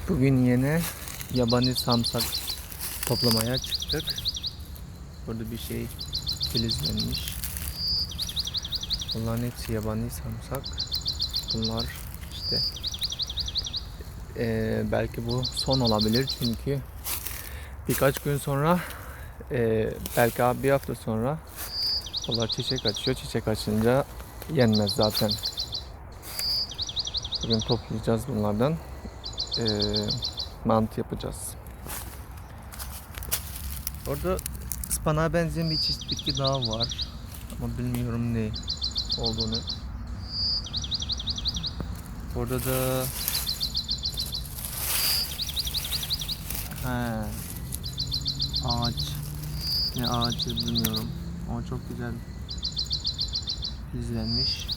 Bugün yine yabani samsak toplamaya çıktık. Burada bir şey filizlenmiş. Bunların hepsi yabani samsak. Bunlar işte belki bu son olabilir çünkü birkaç gün sonra belki bir hafta sonra bunlar çiçek açıyor. Çiçek açınca yenmez zaten. Bugün toplayacağız bunlardan. Mantı yapacağız. Orada ıspanağa benzeyen bir çeşit bitki daha var. Ama bilmiyorum ne olduğunu. Burada da ağaç. Ne ağacı bilmiyorum. Ama çok güzel izlenmiş.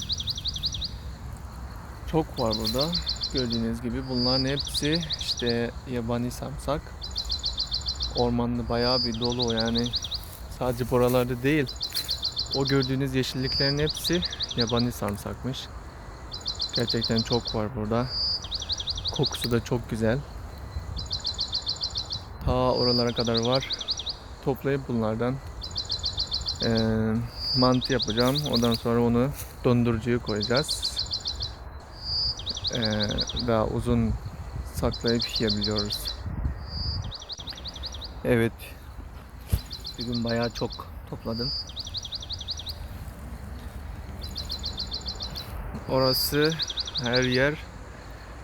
Çok var burada. Gördüğünüz gibi bunların hepsi işte yabani samsak. Ormanda bayağı bir dolu, yani sadece buralarda değil. O gördüğünüz yeşilliklerin hepsi yabani sarımsakmış. Gerçekten çok var burada. Kokusu da çok güzel. Ta oralara kadar var. Toplayıp bunlardan mantı yapacağım. Ondan sonra onu dondurucuya koyacağız. Daha uzun saklayıp yiyebiliyoruz. Evet. Bugün bayağı çok topladım. Orası her yer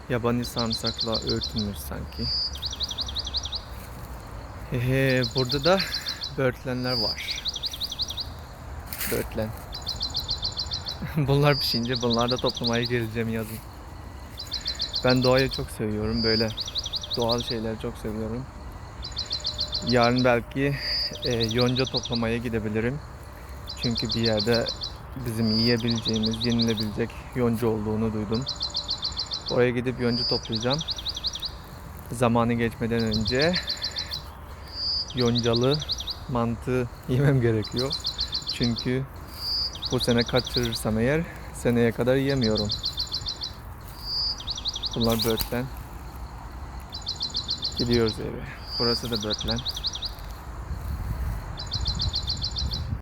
yabani sarımsakla örtülmüş sanki. Burada da böğürtlenler var. Böğürtlen. Bunlar pişince bunlar da toplamaya geleceğim yazın. Ben doğayı çok seviyorum. Böyle doğal şeyleri çok seviyorum. Yarın belki yonca toplamaya gidebilirim. Çünkü bir yerde bizim yiyebileceğimiz, yenilebilecek yonca olduğunu duydum. Oraya gidip yonca toplayacağım. Zamanı geçmeden önce yoncalı mantı yemem gerekiyor. Çünkü bu sene kaçırırsam eğer seneye kadar yiyemiyorum. Bunlar böğürtlen. Gidiyoruz eve. Burası da böğürtlen.